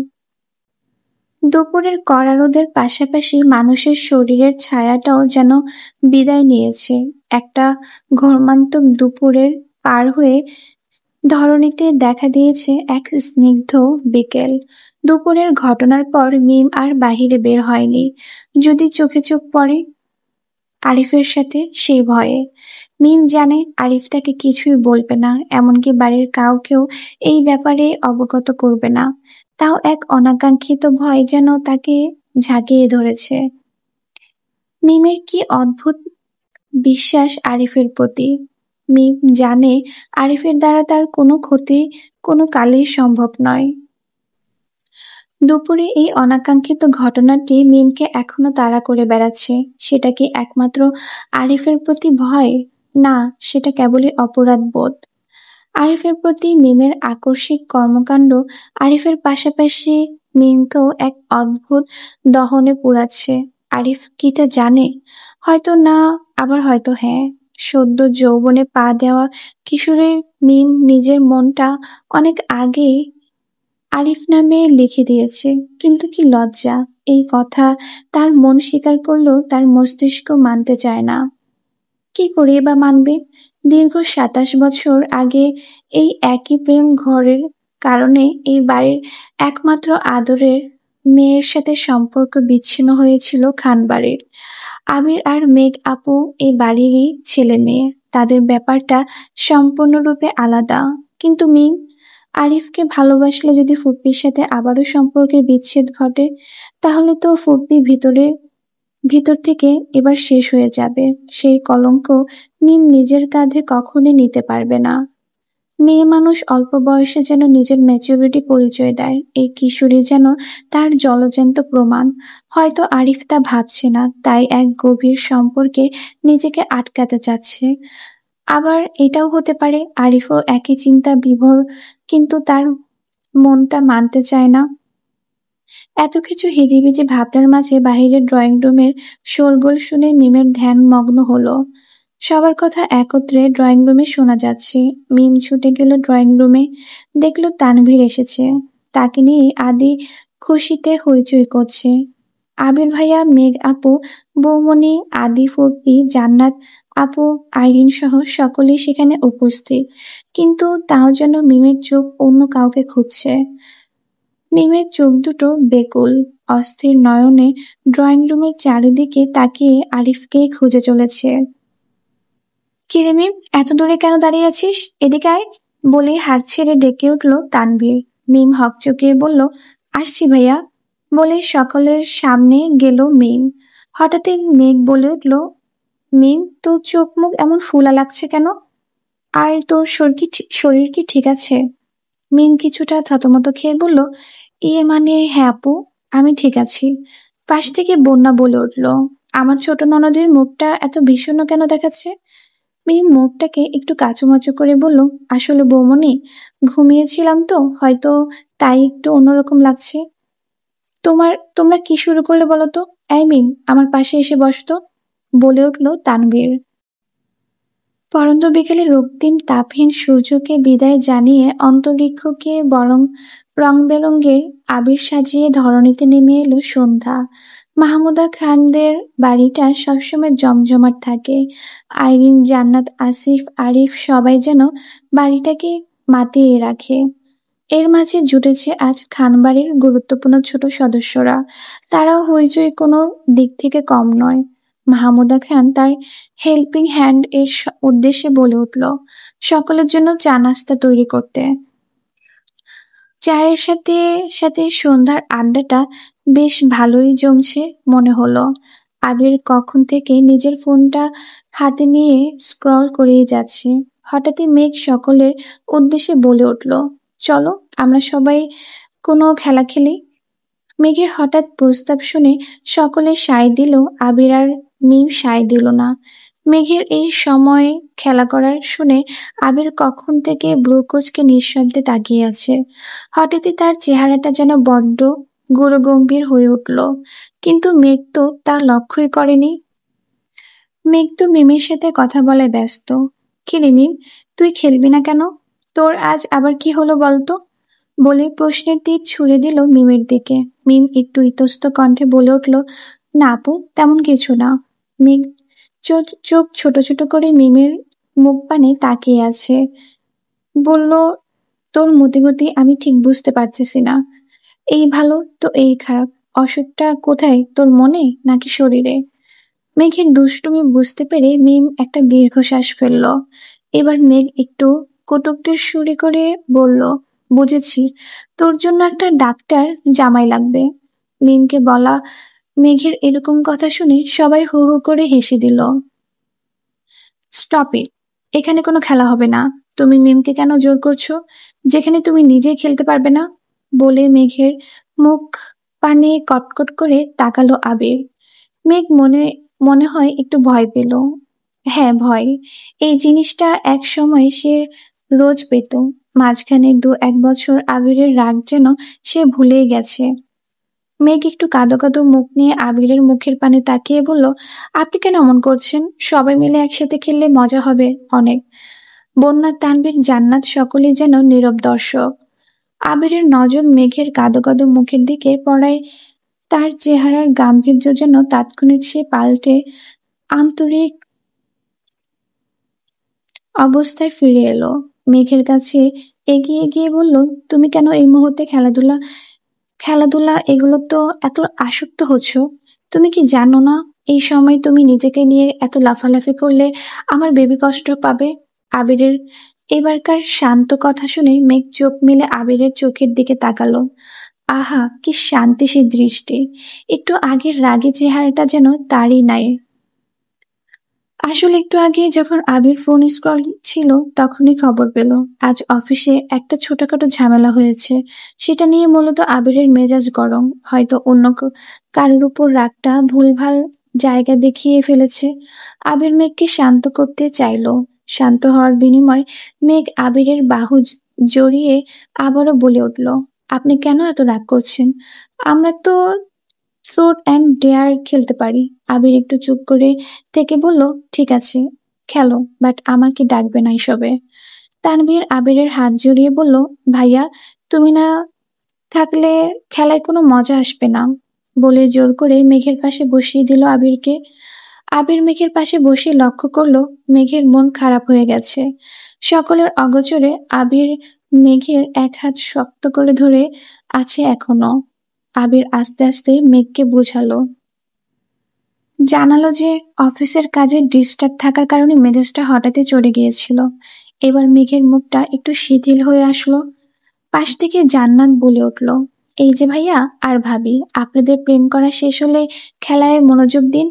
দুপুরের কড়া রোদের পাশাপাশি মানুষের শরীরের ছায়াটাও যেন বিদায় নিয়েছে। একটা ঘর্মান্তক দুপুরের পার হয়ে ধরণীতে দেখা দিয়েছে এক স্নিগ্ধ বিকেল। দুপুরের ঘটনার পর মিম আর বাহিরে বের হয়নি। যদি চোখে চোখ পড়ে আরিফের সাথে, সেই ভয়ে। মিম জানে আরিফ তাকে কিছুই বলবে না, এমনকি বাড়ির কাউকেও এই ব্যাপারে অবগত করবে না। তাও এক অনাকাঙ্ক্ষিত ভয় যেন তাকে ঝাঁকিয়ে ধরেছে। মিমের কি অদ্ভুত বিশ্বাস আরিফের প্রতি। মিম জানে আরিফের দ্বারা তার কোনো ক্ষতি কোনো কালেই সম্ভব নয়। দুপুরে এই অনাকাঙ্ক্ষিত ঘটনাটি মিমকে এখনো তাড়া করে বেড়াচ্ছে। সেটা কি একমাত্র আরিফের প্রতি ভয়? না, সেটা কেবলই অপরাধ বোধ। আরিফের প্রতি মিমের আকস্মিক কর্মকাণ্ড আরিফের পাশাপাশি মিমকেও এক অদ্ভুত দহনে পুড়াচ্ছে। আরিফ কি তা জানে? হয়তো না, আবার হয়তো হ্যাঁ। সদ্য যৌবনে পা দেওয়া কিশোরের মিম নিজের মনটা অনেক আগেই আরিফ নামে লিখে দিয়েছে। কিন্তু কি লজ্জা! এই কথা তার মন স্বীকার করলেও তার মস্তিষ্ক মানতে চায় না। কি করে বা মানবে? দীর্ঘ ২৭ বছর আগে এই একই প্রেম ঘরের কারণে এই বাড়ির একমাত্র আদরের মেয়ের সাথে সম্পর্ক বিচ্ছিন্ন হয়েছিল খানবাড়ির। আবির আর মেঘ আপু এই বাড়িরই ছেলে মেয়ে। তাদের ব্যাপারটা সম্পূর্ণরূপে আলাদা। কিন্তু মিম আরিফকে ভালোবাসলে যদি ফুপ্পির সাথে আবারও সম্পর্কের বিচ্ছেদ ঘটে, তাহলে তো ফুপ্পি ভিতর থেকে এবার শেষ হয়ে যাবে। সেই কলঙ্ক মিম নিজের কাঁধে কখনোই নিতে পারবে না। মেয়ে মানুষ অল্প বয়সে যেন নিজের ম্যাচুরিটি পরিচয় দেয়। এই কিশোরী যেন তার জলজ্যান্ত প্রমাণ। হয়তো আরিফ তা ভাবছে না, তাই এক গভীর সম্পর্কে নিজেকে আটকাতে চাচ্ছে। আবার এটাও হতে পারে আরিফও একই চিন্তার বিভোর, কিন্তু তার মনটা মানতে চায় না। এত কিছু হিজিবিজি ভাবনার মাঝে বাহিরের ড্রয়িং রুমের শোরগোল শুনে মিমের ধ্যান মগ্ন হলো। সবার কথা একত্রে ড্রয়িং রুমে শোনা যাচ্ছে। মিম ছুটে গেল ড্রয়িং রুমে, দেখলো তানভীর এসেছে। তাকে নিয়ে আদি খুশিতে হইচই করছে। আবির ভাইয়া, মেঘ আপু, বৌমনি, আদি, ফুপ্পি, জান্নাত আপু, আইরিন সহ সকলেই সেখানে উপস্থিত। কিন্তু তাও যেন মিমের চোখ অন্য কাউকে খুঁজছে। মিমের চোখ দুটো বেকুল, অস্থির নয়নে ড্রয়িং রুমের চারিদিকে তাকিয়ে আরিফকেই খুঁজে চলেছে। কিরে মিম, এত দূরে কেন দাঁড়িয়ে আছিস? এদিকে আয়, বলে হাঁক ছেড়ে ডেকে উঠল তানভীর। মিম হকচকিয়ে বলল, আসছি ভাইয়া। বলে সকলের সামনে গেল মিম। হঠাৎই মেঘ বলে উঠল, মিম, তোর চোখ মুখ এমন ফুলা লাগছে কেন? আর তোর শরীর কি ঠিক আছে? মিম কিছুটা থতমত খেয়ে বলল, ইয়ে মানে হ্যাঁ আপু, আমি ঠিক আছি। পাশ থেকে বন্যা বলে উঠল, আমার ছোট ননদের মুখটা এত বিষণ্ণ কেন দেখাচ্ছে? মিম মুখটাকে একটু কাচুমাচু করে বলল, আসলে বৌমনি, ঘুমিয়েছিলাম তো হয়তো, তাই একটু অন্যরকম লাগছে। তোমরা কি শুরু করলে বলো তো? এই মিম, আমার পাশে এসে বসতো, বলে উঠল তানভীর। পরন্ত বিকেলে রক্তিম তাপহীন সূর্যকে বিদায় জানিয়ে অন্তরিক্ষকে বরং রং বেরঙের আবির সাজিয়ে ধরণীতে নেমে এলো সন্ধ্যা। মাহমুদা খানদের বাড়িটা সবসময় জমজমাট থাকে। আইরিন, জান্নাত, আসিফ, আরিফ সবাই যেন বাড়িটাকে মাতিয়ে রাখে। এর মাঝে জুটেছে আজ খানবাড়ির গুরুত্বপূর্ণ ছোট সদস্যরা। তারাও হইচই কোনো দিক থেকে কম নয়। মাহমুদা খান তার হেল্পিং হ্যান্ড এর উদ্দেশ্যে বলে উঠল, সকলের জন্য চা নাস্তা তৈরি করতে। চায়ের সাথে সাথে সন্ধ্যার আড্ডাটা বেশ ভালোই জমছে মনে হলো। আবির কখন থেকে নিজের ফোনটা হাতে নিয়ে স্ক্রল করেই যাচ্ছে। হঠাৎই মেঘ সকলের উদ্দেশ্যে বলে উঠল, চলো আমরা সবাই কোনো খেলা খেলি। মেঘের হঠাৎ প্রস্তাব শুনে সকলে সায় দিল, আবির আর মিম সায় দিল না। মেঘের এই সময় খেলা করার শুনে আবির কখন থেকে ব্রুকোচকে নিঃশব্দে তাকিয়ে আছে। হঠাৎই তার চেহারাটা যেন বড্ড গুরুগম্ভীর হয়ে উঠল, কিন্তু মেঘ তো তা লক্ষ্যই করেনি। মেঘ তো মিমের সাথে কথা বলায় ব্যস্ত। কি রে মিম, তুই খেলবি না কেন? তোর আজ আবার কি হলো বলতো? বলে প্রশ্নের তীর ছুড়ে দিল মিমের দিকে। মিম একটু ইতস্ত কণ্ঠে বলে উঠল, না আপু, তেমন কিছু না। মেঘ চোখ ছোট ছোট করে মিমের মুখ পানে তাকিয়ে আছে। বলল, তোর মতিগতি আমি ঠিক বুঝতে পারতেছি না। এই ভালো তো এই খারাপ, অসুখটা কোথায়, তোর মনে নাকি শরীরে? মেঘের দুষ্টুমি বুঝতে পেরে মিম একটা দীর্ঘশ্বাস ফেলল। এবার মেঘ একটু কটূক্তির সুরে করে বলল, বুঝেছি, তোর জন্য একটা ডাক্তার জামাই লাগবে। মিমকে বলা মেঘের এরকম কথা শুনে সবাই হু হু করে হেসে দিল। স্টপ ইট, এখানে কোনো খেলা হবে না। তুমি মিমকে কেন জোর করছো, যেখানে তুমি নিজেই খেলতে পারবে না? বলে মেঘের মুখ পানে কটকট করে তাকালো আবির। মেঘ মনে মনে হয় একটু ভয় পেল। হ্যাঁ, ভয়। এই জিনিসটা এক সময় সে রোজ পেত। মাঝখানে 1 বছর আবিরের রাগ যেন সে ভুলেই গেছে। মেঘ একটু কাঁদো কাঁদো মুখ নিয়ে আবিরের মুখের পানে তাকিয়ে বলল, আপনি কেন এমন করছেন? সবাই মিলে একসাথে খেললে মজা হবে অনেক। বন্যা, তানভীর, জান্নাত সকলেই যেন নীরব দর্শক। আবিরের নজর মেঘের কাঁদো কাঁদো মুখের দিকে পড়ায় তার চেহারার গাম্ভীর্য যেন তাৎক্ষণিক সে পাল্টে আন্তরিক অবস্থায় ফিরে এলো। মেঘের কাছে এগিয়ে গিয়ে বলল, তুমি কেন এই মুহূর্তে খেলাধুলা খেলাধুলা এগুলো তো এত আসক্ত হচ্ছ? তুমি কি জানো না এই সময় তুমি নিজেকে নিয়ে এত লাফালাফি করলে আমার বেবি কষ্ট পাবে? আবিরের এবারকার শান্ত কথা শুনে মেঘ চোখ মেলে আবিরের চোখের দিকে তাকালো। আহা, কি শান্তি সে দৃষ্টি! একটু আগের রাগী চেহারাটা যেন তারই নাই। আসলে একটু আগে যখন আবির ফোন স্ক্রল ছিল তখনই খবর পেল আজ অফিসে একটা ছোটখাটো ঝামেলা হয়েছে। সেটা নিয়ে মূলত আবিরের মেজাজ গরম, হয়তো অন্য কারোর উপর রাগটা ভুলভাল জায়গা দেখিয়ে ফেলেছে। আবির মেঘকে শান্ত করতে চাইলো। শান্ত হওয়ার বিনিময় মেঘ আবিরের বাহু জড়িয়ে আবারও বলে উঠল, আপনি কেন এত রাগ করছেন? আমরা তো ট্রুথ অ্যান্ড ডেয়ার খেলতে পারি। আবির একটু চুপ করে থেকে বলল, ঠিক আছে খেলো, বাট আমাকে ডাকবে না এসবে। তানভীর আবিরের হাত জড়িয়ে বলল, ভাইয়া, তুমি না থাকলে খেলায় কোনো মজা আসবে না। বলে জোর করে মেঘের পাশে বসিয়ে দিল আবিরকে। আবির মেঘের পাশে বসে লক্ষ্য করলো মেঘের মন খারাপ হয়ে গেছে। সকলের অগোচরে আবির মেঘের এক হাত শক্ত করে ধরে আছে এখনো। আবির আস্তে আস্তে মেঘকে বোঝালো, জানালো যে অফিসের কাজে ডিস্টার্ব থাকার কারণে মেজাজটা হঠাৎই চড়ে গিয়েছিল। এবার মেঘের মুখটা একটু শিথিল হয়ে আসলো। পাশ থেকে জান্নাত বলে উঠল, এই যে ভাইয়া আর ভাবি, আপনাদের প্রেম করা শেষ হলে খেলায় মনোযোগ দিন।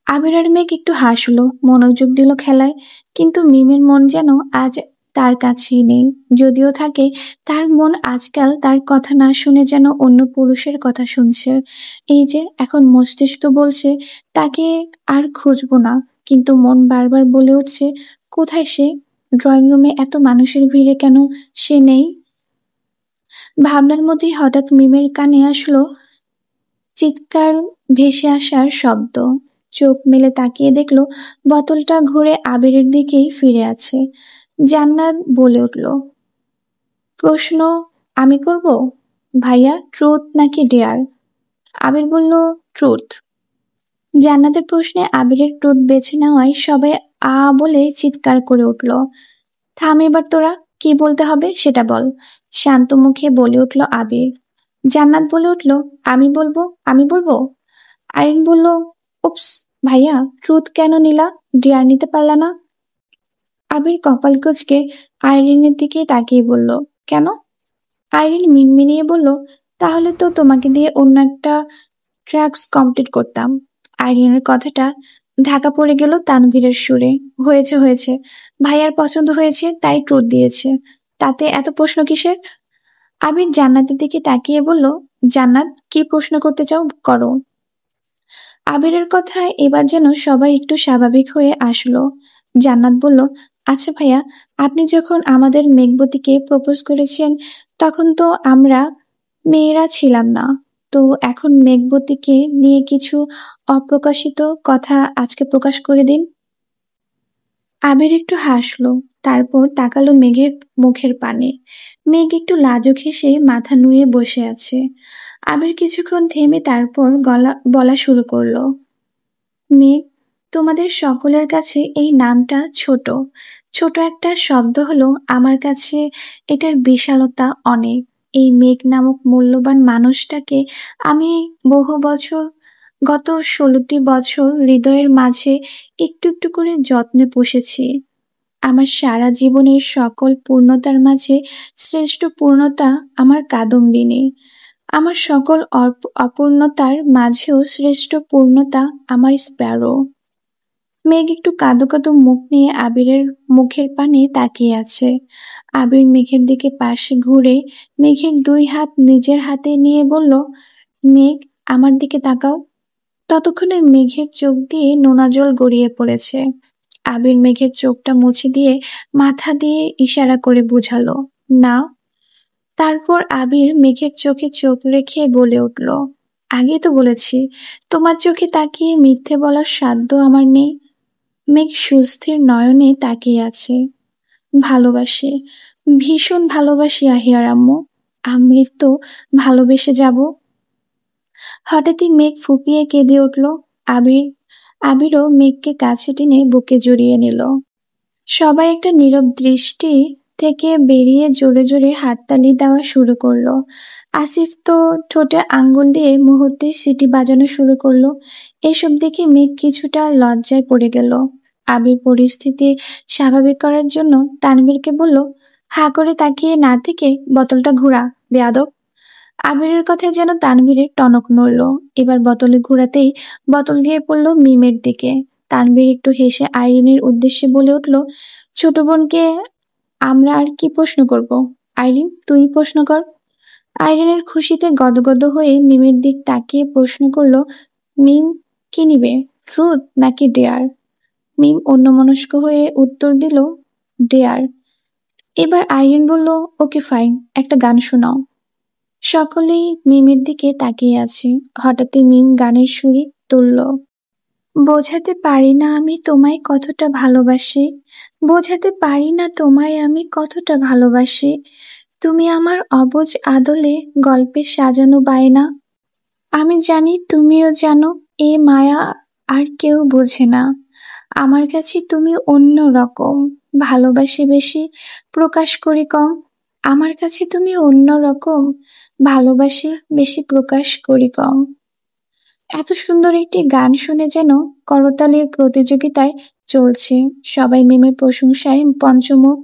আবির আর মেঘ একটু হাসলো, মনোযোগ দিল খেলায়। কিন্তু মিমের মন যেন আজ তার কাছেই নেই। যদিও থাকে, তার মন আজকাল তার কথা না শুনে যেন অন্য পুরুষের কথা শুনছে। এই যে এখন মস্তিষ্ক বলছে তাকে আর খুঁজবো না, কিন্তু মন বারবার বলে উঠছে, কোথায় সে? ড্রয়িং রুমে এত মানুষের ভিড়ে কেন সে নেই? ভাবনার মধ্যেই হঠাৎ মিমের কানে আসলো চিৎকার ভেসে আসার শব্দ। চোখ মেলে তাকিয়ে দেখলো বোতলটা ঘুরে আবিরের দিকেই ফিরে আছে। জান্নাত বলে উঠল, প্রশ্ন আমি করব? ভাইয়া, ট্রুথ নাকি ডেয়ার? আবির বলল, ট্রুথ। জান্নাতের প্রশ্নে আবিরের ট্রুথ বেছে নেওয়ায় সবাই আ বলে চিৎকার করে উঠল। থাম এবার তোরা, কি বলতে হবে সেটা বল, শান্ত মুখে বলে উঠল আবির। জান্নাত বলে উঠল, আমি বলবো, আমি বলবো। আইরিন বলল, উপস ভাইয়া, ট্রুথ কেন নিলা, ডিয়ার নিতে পারলা না? আবির কপাল কুঁচকে আইরিনের দিকে তাকিয়ে বলল, কেন? আইরিন মিনমিনিয়ে বলল, তাহলে তো তোমাকে দিয়ে অন্য একটা ট্র্যাক্স কমপ্লিট করতাম। আইরিনের কথাটা ঢাকা পড়ে গেল তানভীরের সুরে। হয়েছে হয়েছে, ভাইয়ার পছন্দ হয়েছে তাই ট্রুথ দিয়েছে, তাতে এত প্রশ্ন কিসের? আবির জান্নাতের দিকে তাকিয়ে বলল, জান্নাত, কি প্রশ্ন করতে চাও করো। আবিরের কথায় এবার যেন সবাই একটু স্বাভাবিক হয়ে আসলো। জান্নাত বলল, আচ্ছা ভাইয়া, আপনি যখন আমাদের মেঘবতীকে প্রপোজ করেছেন তখন তো আমরা মেয়েরা ছিলাম না, তো এখন মেঘবতীকে নিয়ে কিছু অপ্রকাশিত কথা আজকে প্রকাশ করে দিন। আবির একটু হাসলো, তারপর তাকালো মেঘের মুখের পানে। মেঘ একটু লাজুক হেসে মাথা নুয়ে বসে আছে। আবির কিছুক্ষণ থেমে তারপর বলা শুরু করলো, মেঘ, তোমাদের সকলের কাছে এই নামটা ছোট, ছোট একটা শব্দ হলো আমার কাছে এটার বিশালতা অনেক। এই মেঘ নামক মূল্যবান মানুষটাকে আমি বহু বছর, গত 16টি বছর হৃদয়ের মাঝে একটু একটু করে যত্নে পুষেছি। আমার সারা জীবনের সকল পূর্ণতার মাঝে শ্রেষ্ঠ পূর্ণতা আমার কাদম্বিনী। আমার সকল অপূর্ণতার মাঝেও শ্রেষ্ঠ পূর্ণতা আমার স্প্যারো। মেঘ একটু কাঁদো কাঁদো মুখ নিয়ে আবিরের মুখের পানে তাকিয়ে আছে। আবির মেঘের দিকে পাশে ঘুরে মেঘের 2 হাত নিজের হাতে নিয়ে বলল, মেঘ, আমার দিকে তাকাও। ততক্ষণে মেঘের চোখ দিয়ে নোনা জল গড়িয়ে পড়েছে। আবির মেঘের চোখটা মুছে দিয়ে মাথা দিয়ে ইশারা করে বুঝালো, না। তারপর আবির মেঘের চোখে চোখ রেখে বলে উঠল, আগে তো বলেছি, তোমার চোখে তাকিয়ে মিথ্যে বলার সাধ্য আমার নেই। মেঘ সুস্থির নয়নে তাকিয়ে আছে। ভালোবাসি, ভীষণ ভালোবাসি আহিয়ার আম্মু, আমৃত্যু ভালোবেসে যাব। হঠাৎই মেঘ ফুপিয়ে কেঁদে উঠল। আবিরও মেঘকে কাছে টেনে বুকে জড়িয়ে নিল। সবাই একটা নীরব দৃষ্টি থেকে বেরিয়ে জোরে জোরে হাততালি দেওয়া শুরু করলো। আসিফ তো ঠোঁটে আঙ্গুল দিয়ে মুহূর্তে সিটি বাজানো শুরু করলো। এসব দেখে মেঘ কিছুটা লজ্জায় পড়ে গেল। আবির পরিস্থিতি স্বাভাবিক করার জন্য তানভীরকে বলল, হা করে তাকিয়ে না থেকে বোতলটা ঘোরা, বেয়াদব। আবিরের কথায় যেন তানভীরের টনক নড়ল। এবার বোতলে ঘোরাতেই বোতল গিয়ে পড়ল মিমের দিকে। তানভীর একটু হেসে আইরিনের উদ্দেশ্যে বলে উঠল, ছোট বোনকে আমরা আর কি প্রশ্ন করব? আইরিন, তুই প্রশ্ন কর। আইরিনের খুশিতে গদগদ হয়ে মিমের দিক তাকিয়ে প্রশ্ন করল, মিম, কি নিবে, ট্রুথ নাকি ডেয়ার? মিম অন্যমনস্ক হয়ে উত্তর দিল, ডেয়ার। এবার আইরিন বলল, ওকে ফাইন, একটা গান শোনাও। সকলেই মিমের দিকে তাকিয়ে আছে। হঠাৎই মিম গানের সুরে তুলল, বোঝাতে পারি না আমি তোমায় কতটা ভালোবাসি, বোঝাতে পারি না তোমায় আমি কতটা ভালোবাসি, তুমি আমার অবুঝ আদলে গল্পে সাজানো বায়না। আমি জানি তুমিও জানো, এ মায়া আর কেউ বোঝে না। আমার কাছে তুমি অন্য রকম, ভালোবাসি বেশি, প্রকাশ করি কম। আমার কাছে তুমি অন্য রকম, ভালোবাসি বেশি, প্রকাশ করি কম। এত সুন্দর একটি গান শুনে যেন করতালির প্রতিযোগিতায় চলছে। সবাই মিমের প্রশংসায় পঞ্চমুখ।